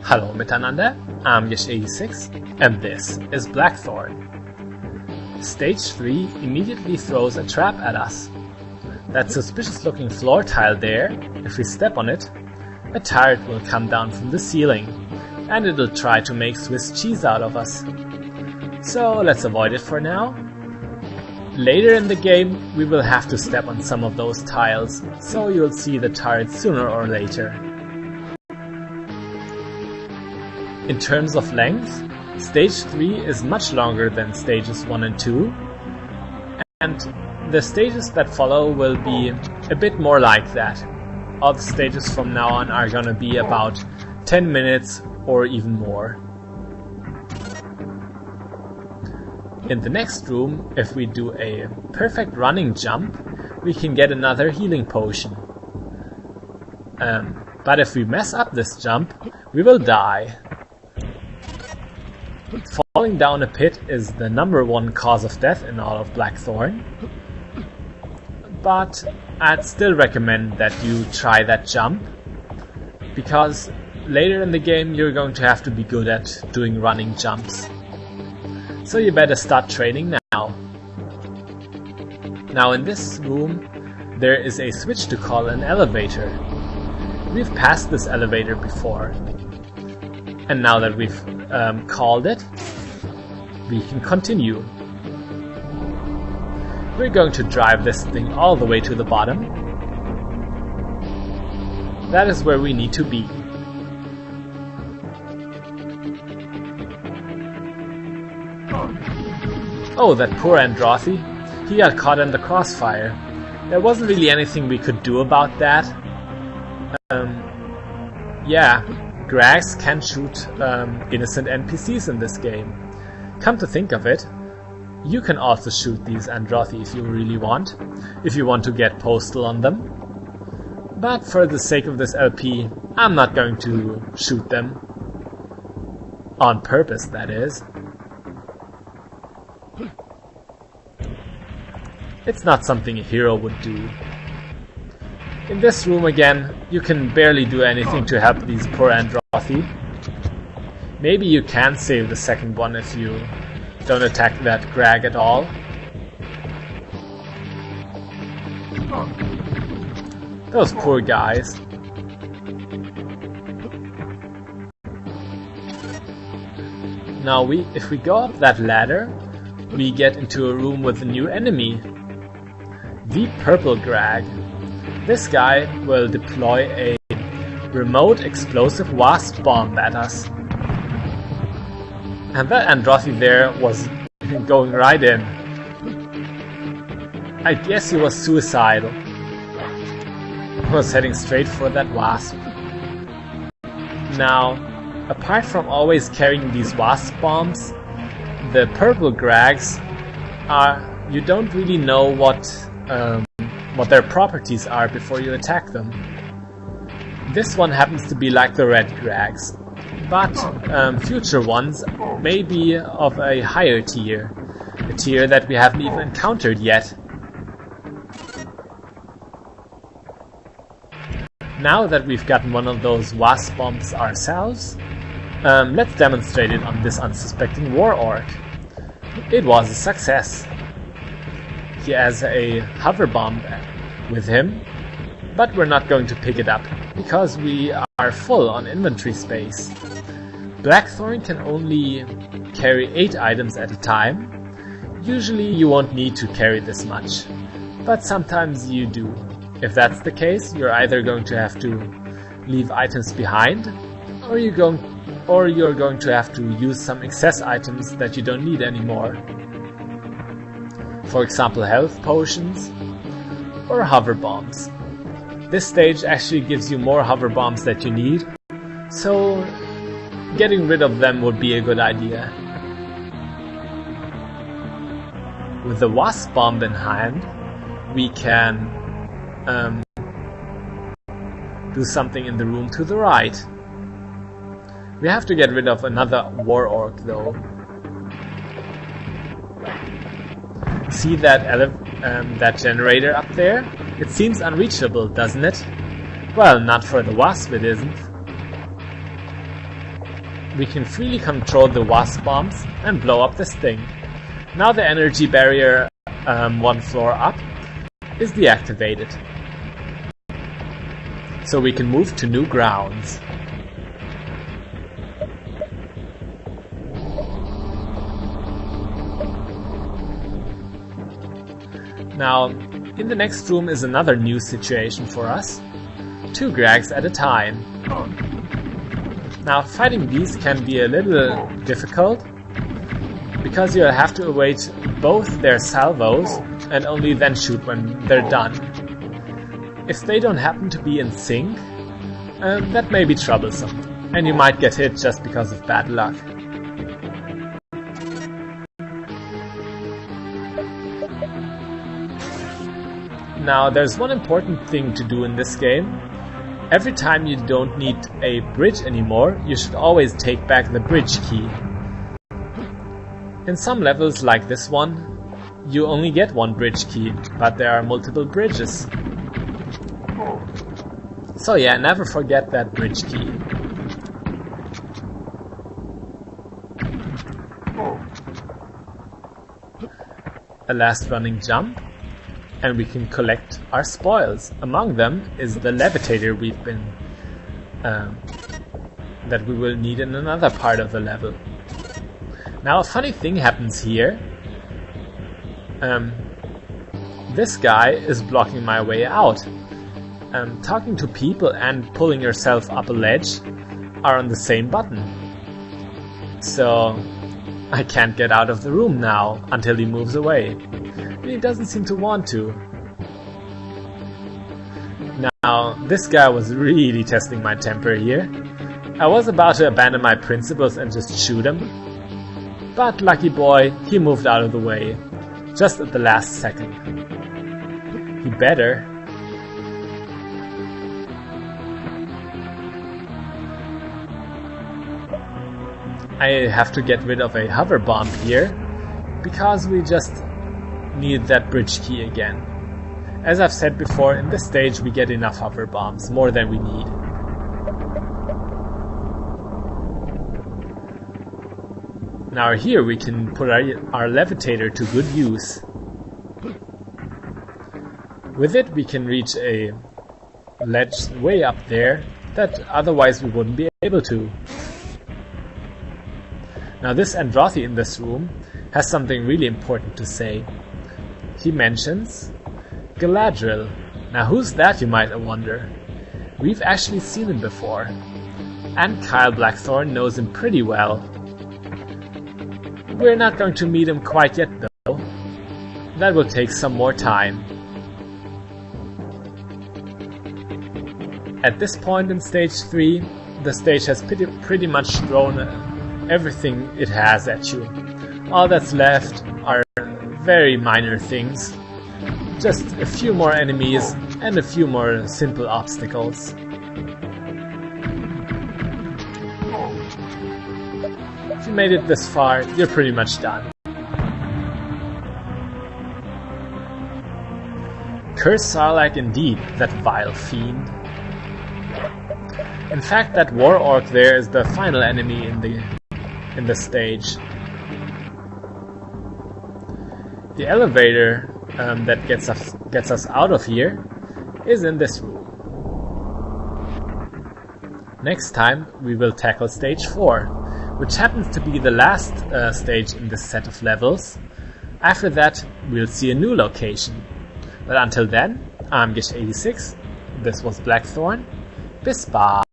Hallo miteinander, I'm Yesh86 and this is Blackthorne. Stage 3 immediately throws a trap at us. That suspicious looking floor tile there, if we step on it, a turret will come down from the ceiling and it'll try to make Swiss cheese out of us. So let's avoid it for now. Later in the game we will have to step on some of those tiles, so you'll see the turret sooner or later. In terms of length, Stage 3 is much longer than Stages 1 and 2, and the stages that follow will be a bit more like that. All the stages from now on are gonna be about 10 minutes or even more. In the next room, if we do a perfect running jump, we can get another healing potion. But if we mess up this jump, we will die. Falling down a pit is the #1 cause of death in all of Blackthorne, but I'd still recommend that you try that jump, because later in the game you're going to have to be good at doing running jumps. So you better start training now. Now in this room there is a switch to call an elevator. We've passed this elevator before. And now that we've called it, we can continue. We're going to drive this thing all the way to the bottom. That is where we need to be. Oh, that poor Androthy. He got caught in the crossfire. There wasn't really anything we could do about that. Yeah. Grags can shoot innocent NPCs in this game. Come to think of it, you can also shoot these Androthy if you really want, if you want to get postal on them. But for the sake of this LP, I'm not going to shoot them. On purpose, that is. It's not something a hero would do. In this room again, you can barely do anything to help these poor Androthy. Maybe you can save the second one if you don't attack that Grag at all. Those poor guys. Now if we go up that ladder, we get into a room with a new enemy. The Purple Grag. This guy will deploy a remote explosive wasp bomb at us. And that Androthy there was going right in. I guess he was suicidal. He was heading straight for that wasp. Now, apart from always carrying these wasp bombs, the Purple Grags you don't really know what their properties are before you attack them. This one happens to be like the red Grags, but future ones may be of a higher tier, a tier that we haven't even encountered yet. Now that we've gotten one of those wasp bombs ourselves, let's demonstrate it on this unsuspecting war orc. It was a success. He has a hover bomb with him, but we're not going to pick it up because we are full on inventory space. Blackthorne can only carry 8 items at a time. Usually you won't need to carry this much, but sometimes you do. If that's the case, you're either going to have to leave items behind, or you're going to have to use some excess items that you don't need anymore. For example, health potions or hover bombs. This stage actually gives you more hover bombs that you need, so getting rid of them would be a good idea. With the wasp bomb in hand, we can do something in the room to the right. We have to get rid of another war orc though. See that generator up there? It seems unreachable, doesn't it? Well, not for the wasp it isn't. we can freely control the wasp bombs and blow up this thing. Now the energy barrier one floor up is deactivated. So we can move to new grounds. Now, in the next room is another new situation for us. 2 Grags at a time. Now, fighting these can be a little difficult, because you'll have to await both their salvos and only then shoot when they're done. If they don't happen to be in sync, that may be troublesome, and you might get hit just because of bad luck. Now, there's one important thing to do in this game. Every time you don't need a bridge anymore, you should always take back the bridge key. In some levels like this one, you only get one bridge key, but there are multiple bridges. So yeah, never forget that bridge key. A last running jump, and we can collect our spoils. Among them is the levitator we've been that we will need in another part of the level. Now a funny thing happens here. This guy is blocking my way out. Talking to people and pulling yourself up a ledge are on the same button. So I can't get out of the room now until he moves away. And he doesn't seem to want to. Now, this guy was really testing my temper here. I was about to abandon my principles and just shoot him. But lucky boy, he moved out of the way. Just at the last second. He better. I have to get rid of a hover bomb here, because we just need that bridge key again. As I've said before, in this stage we get enough hover bombs, more than we need. Now here we can put our levitator to good use. With it we can reach a ledge way up there that otherwise we wouldn't be able to. Now this Androthi in this room has something really important to say. He mentions Galadriel. Now who's that, you might wonder? We've actually seen him before. And Kyle Blackthorne knows him pretty well. We're not going to meet him quite yet though. That will take some more time. At this point in stage 3, the stage has pretty much thrown everything it has at you. All that's left are very minor things. Just a few more enemies and a few more simple obstacles. If you made it this far, you're pretty much done. Curse Sarlac indeed, that vile fiend. In fact, that war orc there is the final enemy in the stage. The elevator that gets us out of here is in this room. Next time we will tackle stage 4, which happens to be the last stage in this set of levels. After that we'll see a new location. But until then, I'm Gish86, this was Blackthorne. Bis bald!